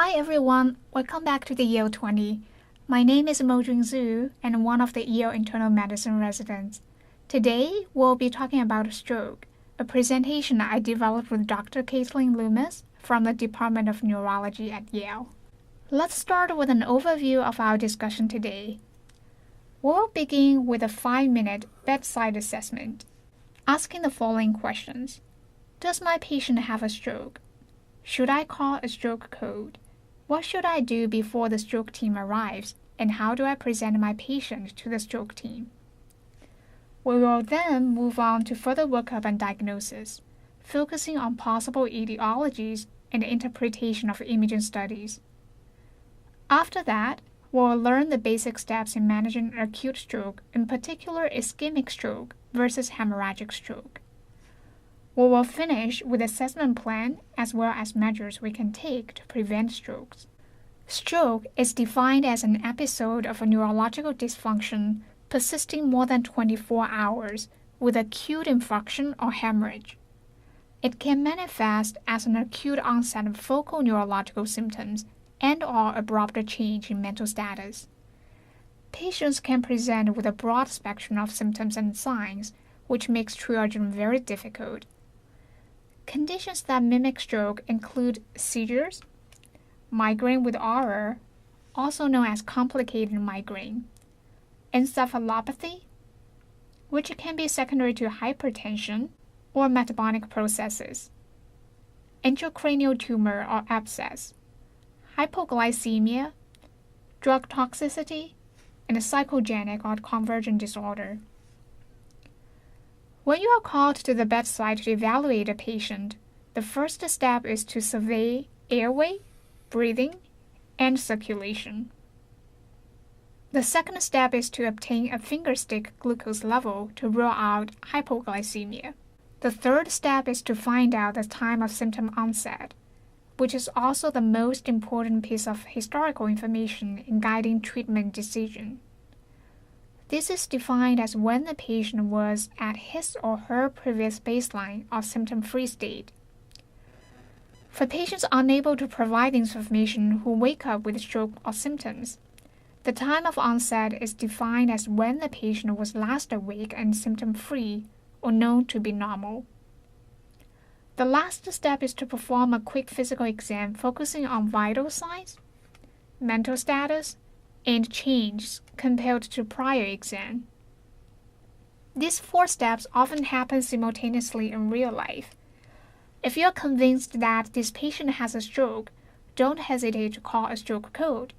Hi everyone, welcome back to the Yale20. My name is Mojun Zhu and I'm one of the Yale internal medicine residents. Today, we'll be talking about stroke, a presentation I developed with Dr. Caitlin Loomis from the Department of Neurology at Yale. Let's start with an overview of our discussion today. We'll begin with a 5-minute bedside assessment, asking the following questions. Does my patient have a stroke? Should I call a stroke code? What should I do before the stroke team arrives, and how do I present my patient to the stroke team? We will then move on to further workup and diagnosis, focusing on possible etiologies and interpretation of imaging studies. After that, we'll learn the basic steps in managing acute stroke, in particular ischemic stroke versus hemorrhagic stroke. We will finish with assessment plan as well as measures we can take to prevent strokes. Stroke is defined as an episode of a neurological dysfunction persisting more than 24 hours with acute infarction or hemorrhage. It can manifest as an acute onset of focal neurological symptoms and/or abrupt change in mental status. Patients can present with a broad spectrum of symptoms and signs, which makes triaging very difficult. Conditions that mimic stroke include seizures, migraine with aura, also known as complicated migraine, encephalopathy, which can be secondary to hypertension or metabolic processes, intracranial tumor or abscess, hypoglycemia, drug toxicity, and psychogenic or convergent disorder. When you are called to the bedside to evaluate a patient, the first step is to survey airway, breathing, and circulation. The second step is to obtain a fingerstick glucose level to rule out hypoglycemia. The third step is to find out the time of symptom onset, which is also the most important piece of historical information in guiding treatment decision. This is defined as when the patient was at his or her previous baseline or symptom-free state. For patients unable to provide information who wake up with stroke or symptoms, the time of onset is defined as when the patient was last awake and symptom-free or known to be normal. The last step is to perform a quick physical exam focusing on vital signs, mental status, and change compared to prior exam. These 4 steps often happen simultaneously in real life. If you're convinced that this patient has a stroke, don't hesitate to call a stroke code.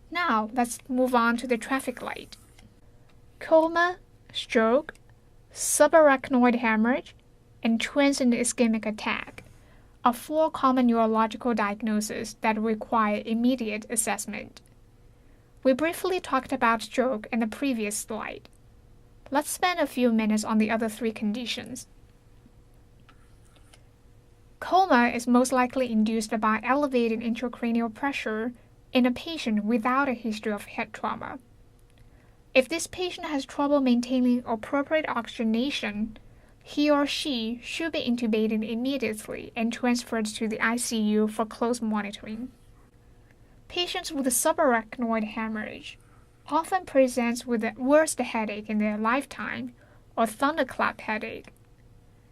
Now, let's move on to the traffic light. Coma, stroke, subarachnoid hemorrhage, and transient ischemic attack are 4 common neurological diagnoses that require immediate assessment. We briefly talked about stroke in the previous slide. Let's spend a few minutes on the other 3 conditions. Coma is most likely induced by elevated intracranial pressure in a patient without a history of head trauma. If this patient has trouble maintaining appropriate oxygenation, he or she should be intubated immediately and transferred to the ICU for close monitoring. Patients with subarachnoid hemorrhage often present with the worst headache in their lifetime or thunderclap headache.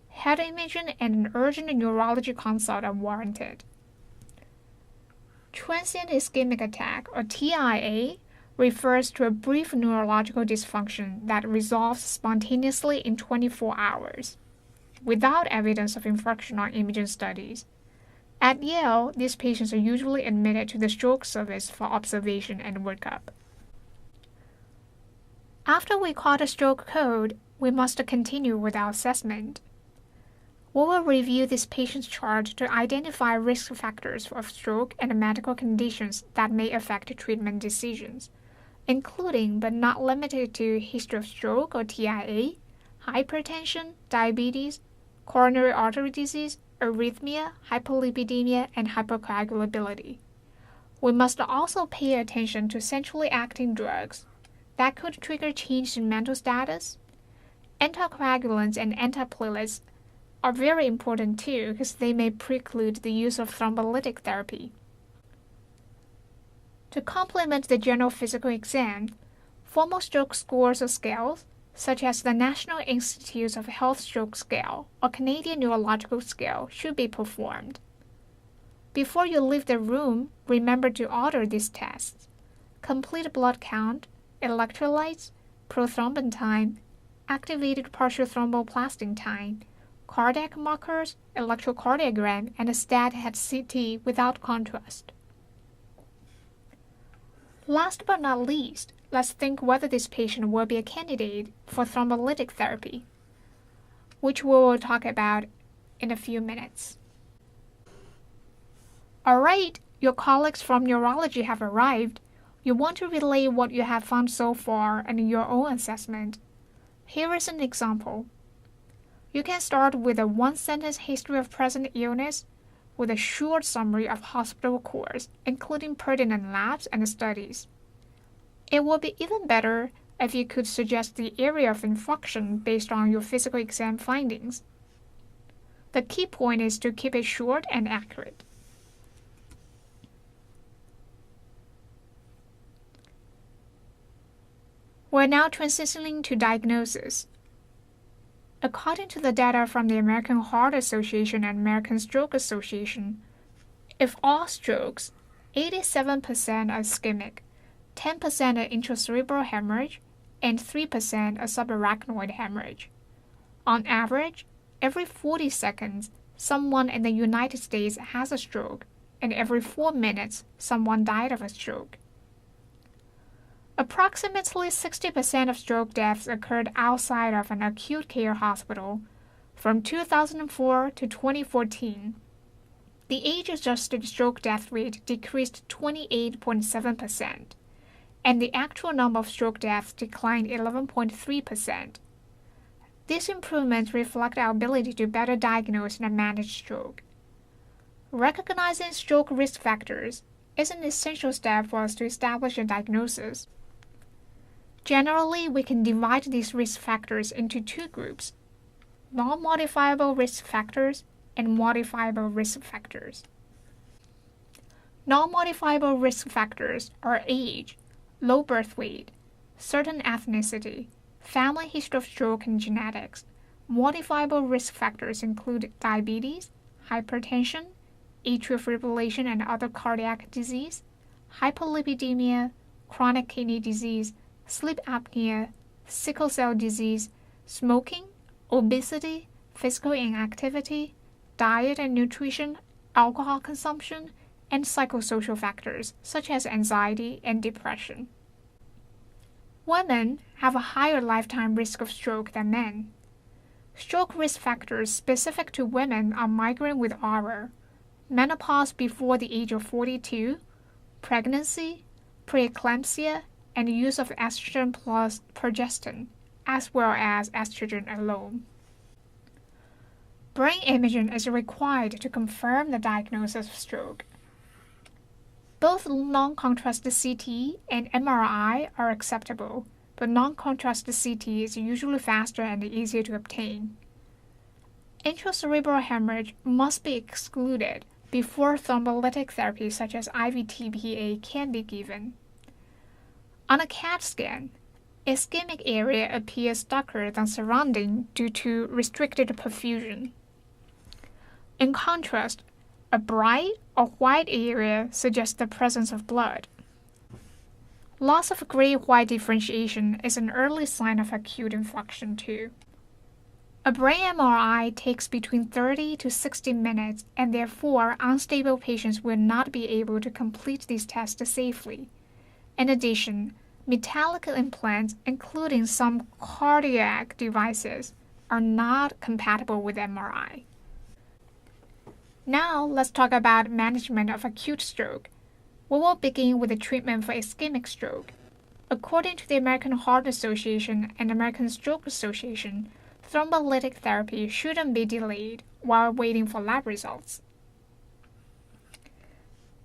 Head imaging and an urgent neurology consult are warranted. Transient ischemic attack, or TIA, refers to a brief neurological dysfunction that resolves spontaneously in 24 hours, without evidence of infarction or imaging studies. At Yale, these patients are usually admitted to the stroke service for observation and workup. After we call the stroke code, we must continue with our assessment. We will review this patient's chart to identify risk factors of stroke and medical conditions that may affect treatment decisions, including but not limited to history of stroke or TIA, hypertension, diabetes, coronary artery disease, arrhythmia, hypolipidemia, and hypercoagulability. We must also pay attention to centrally acting drugs that could trigger change in mental status. Anticoagulants and antiplatelets are very important too because they may preclude the use of thrombolytic therapy. To complement the general physical exam, formal stroke scores or scales, such as the National Institutes of Health Stroke Scale or Canadian Neurological Scale, should be performed. Before you leave the room, remember to order these tests: complete blood count, electrolytes, prothrombin time, activated partial thromboplastin time, cardiac markers, electrocardiogram, and a stat head CT without contrast. Last but not least, let's think whether this patient will be a candidate for thrombolytic therapy, which we will talk about in a few minutes. Alright, your colleagues from neurology have arrived. You want to relay what you have found so far and your own assessment. Here is an example. You can start with a one-sentence history of present illness with a short summary of hospital course, including pertinent labs and studies. It would be even better if you could suggest the area of infection based on your physical exam findings. The key point is to keep it short and accurate. We're now transitioning to diagnosis. According to the data from the American Heart Association and American Stroke Association, if all strokes, 87% are ischemic, 10% are intracerebral hemorrhage, and 3% are subarachnoid hemorrhage. On average, every 40 seconds, someone in the United States has a stroke, and every 4 minutes, someone died of a stroke. Approximately 60% of stroke deaths occurred outside of an acute care hospital from 2004 to 2014. The age-adjusted stroke death rate decreased 28.7%, and the actual number of stroke deaths declined 11.3%. These improvements reflect our ability to better diagnose and manage stroke. Recognizing stroke risk factors is an essential step for us to establish a diagnosis. Generally, we can divide these risk factors into two groups: non-modifiable risk factors and modifiable risk factors. Non-modifiable risk factors are age, low birth weight, certain ethnicity, family history of stroke, and genetics. Modifiable risk factors include diabetes, hypertension, atrial fibrillation and other cardiac disease, hyperlipidemia, chronic kidney disease, sleep apnea, sickle cell disease, smoking, obesity, physical inactivity, diet and nutrition, alcohol consumption, and psychosocial factors such as anxiety and depression. Women have a higher lifetime risk of stroke than men. Stroke risk factors specific to women are migraine with aura, menopause before the age of 42, pregnancy, preeclampsia, and use of estrogen plus progestin, as well as estrogen alone. Brain imaging is required to confirm the diagnosis of stroke. Both non-contrast CT and MRI are acceptable, but non-contrast CT is usually faster and easier to obtain. Intracerebral hemorrhage must be excluded before thrombolytic therapy such as IV-TPA can be given. On a CAT scan, ischemic area appears darker than surrounding due to restricted perfusion. In contrast, a bright or white area suggests the presence of blood. Loss of gray-white differentiation is an early sign of acute infection too. A brain MRI takes between 30 to 60 minutes, and therefore unstable patients will not be able to complete these tests safely. In addition, metallic implants, including some cardiac devices, are not compatible with MRI. Now let's talk about management of acute stroke. We will begin with the treatment for ischemic stroke. According to the American Heart Association and American Stroke Association, thrombolytic therapy shouldn't be delayed while waiting for lab results.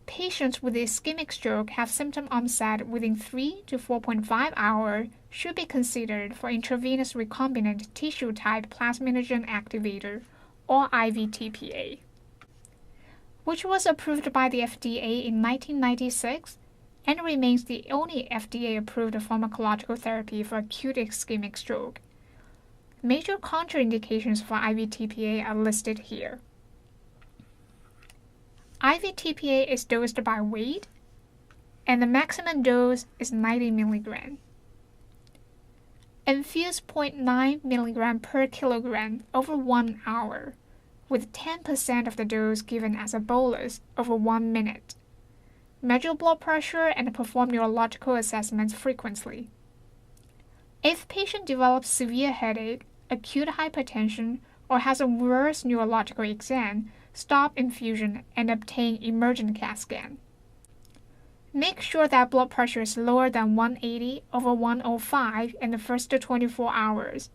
Patients with ischemic stroke have symptom onset within 3 to 4.5 hours should be considered for intravenous recombinant tissue-type plasminogen activator or IV-TPA, which was approved by the FDA in 1996 and remains the only FDA-approved pharmacological therapy for acute ischemic stroke. Major contraindications for IV-TPA are listed here. IV-TPA is dosed by weight, and the maximum dose is 90 mg. Infuse 0.9 mg per kilogram over 1 hour, with 10% of the dose given as a bolus over 1 minute. Measure blood pressure and perform neurological assessments frequently. If patient develops severe headache, acute hypertension, or has a worse neurological exam, stop infusion and obtain emergent CAT scan. Make sure that blood pressure is lower than 180/105 in the first 24 hours,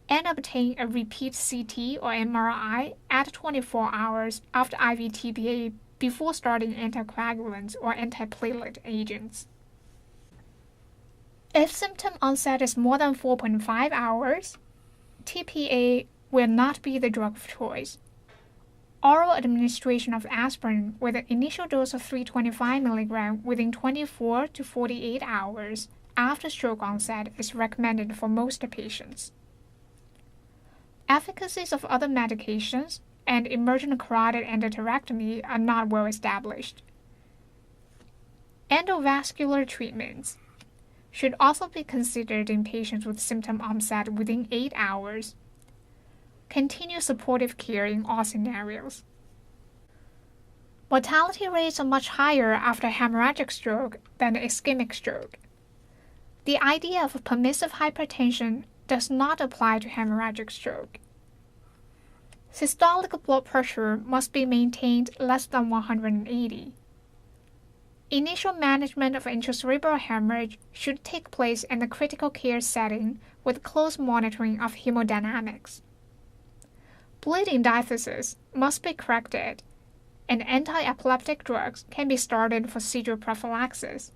and obtain a repeat CT or MRI at 24 hours after IV-TPA before starting anticoagulants or antiplatelet agents. If symptom onset is more than 4.5 hours, TPA will not be the drug of choice. Oral administration of aspirin with an initial dose of 325 mg within 24 to 48 hours after stroke onset is recommended for most patients. Efficacies of other medications and emergent carotid endarterectomy are not well established. Endovascular treatments should also be considered in patients with symptom onset within 8 hours. Continue supportive care in all scenarios. Mortality rates are much higher after hemorrhagic stroke than ischemic stroke. The idea of permissive hypertension does not apply to hemorrhagic stroke. Systolic blood pressure must be maintained less than 180. Initial management of intracerebral hemorrhage should take place in the critical care setting with close monitoring of hemodynamics. Bleeding diathesis must be corrected, and anti-epileptic drugs can be started for seizure prophylaxis.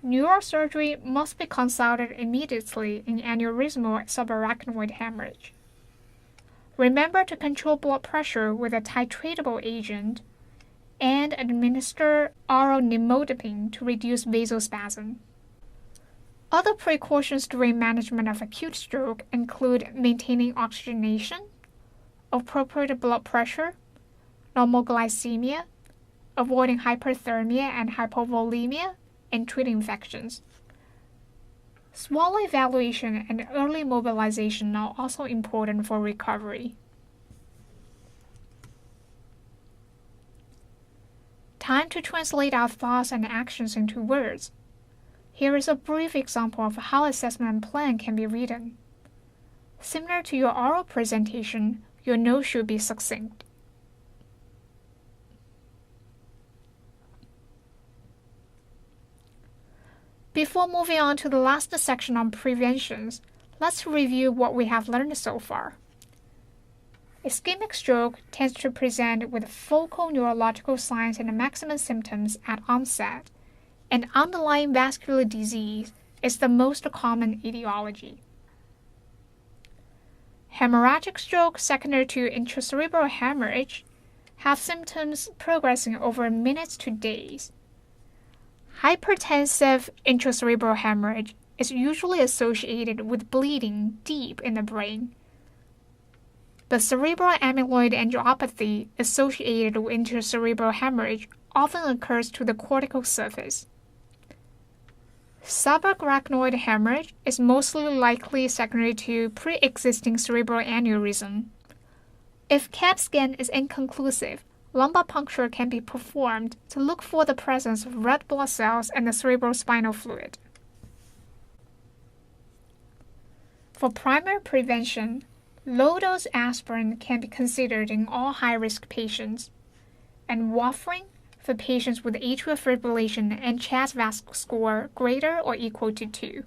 Neurosurgery must be consulted immediately in aneurysmal subarachnoid hemorrhage. Remember to control blood pressure with a titratable agent and administer oral nimodipine to reduce vasospasm. Other precautions during management of acute stroke include maintaining oxygenation, appropriate blood pressure, normal glycemia, avoiding hyperthermia and hypovolemia, and treating infections. Swallow evaluation and early mobilization are also important for recovery. Time to translate our thoughts and actions into words. Here is a brief example of how assessment plan can be written. Similar to your oral presentation, your note should be succinct. Before moving on to the last section on preventions, let's review what we have learned so far. Ischemic stroke tends to present with focal neurological signs and maximum symptoms at onset, and underlying vascular disease is the most common etiology. Hemorrhagic stroke secondary to intracerebral hemorrhage have symptoms progressing over minutes to days. Hypertensive intracerebral hemorrhage is usually associated with bleeding deep in the brain. The cerebral amyloid angiopathy associated with intracerebral hemorrhage often occurs to the cortical surface. Subarachnoid hemorrhage is mostly likely secondary to pre-existing cerebral aneurysm. If CAT scan is inconclusive, lumbar puncture can be performed to look for the presence of red blood cells in the cerebrospinal fluid. For primary prevention, low-dose aspirin can be considered in all high-risk patients, and warfarin for patients with atrial fibrillation and CHA2DS2-VASc score greater or equal to 2.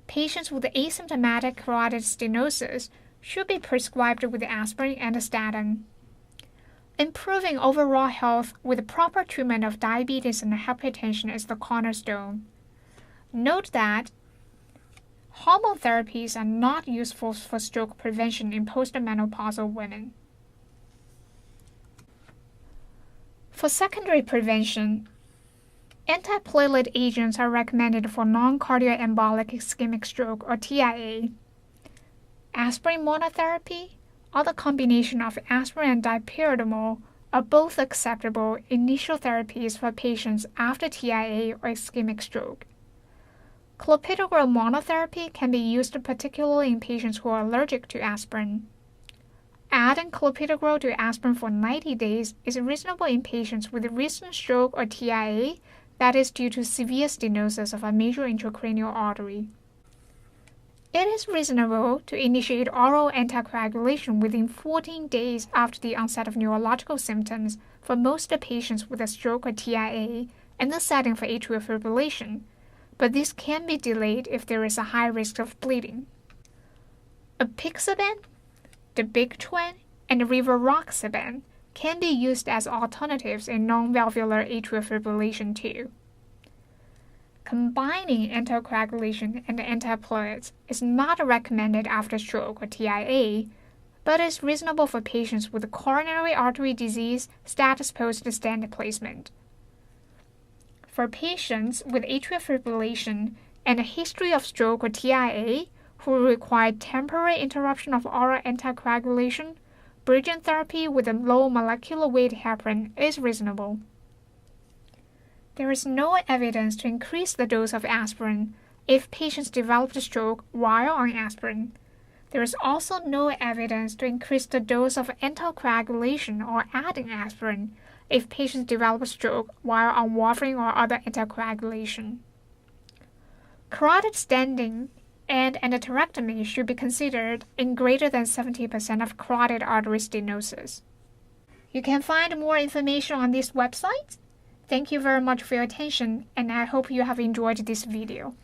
Patients with asymptomatic carotid stenosis should be prescribed with aspirin and a statin. Improving overall health with proper treatment of diabetes and hypertension is the cornerstone. Note that hormone therapies are not useful for stroke prevention in postmenopausal women. For secondary prevention, antiplatelet agents are recommended for non-cardioembolic ischemic stroke or TIA. Aspirin monotherapy or the combination of aspirin and dipyridamole are both acceptable initial therapies for patients after TIA or ischemic stroke. Clopidogrel monotherapy can be used particularly in patients who are allergic to aspirin. Adding clopidogrel to aspirin for 90 days is reasonable in patients with recent stroke or TIA that is due to severe stenosis of a major intracranial artery. It is reasonable to initiate oral anticoagulation within 14 days after the onset of neurological symptoms for most patients with a stroke or TIA in the setting for atrial fibrillation, but this can be delayed if there is a high risk of bleeding. Apixaban, the Big Twin, and rivaroxaban can be used as alternatives in non-valvular atrial fibrillation too. Combining anticoagulation and antiplatelets is not recommended after stroke or TIA, but is reasonable for patients with coronary artery disease status post-stent placement. For patients with atrial fibrillation and a history of stroke or TIA who require temporary interruption of oral anticoagulation, bridging therapy with a low molecular weight heparin is reasonable. There is no evidence to increase the dose of aspirin if patients develop a stroke while on aspirin. There is also no evidence to increase the dose of anticoagulation or adding aspirin if patients develop a stroke while on warfarin or other anticoagulation. Carotid stenting and endarterectomy should be considered in greater than 70% of carotid artery stenosis. You can find more information on this website. Thank you very much for your attention, and I hope you have enjoyed this video.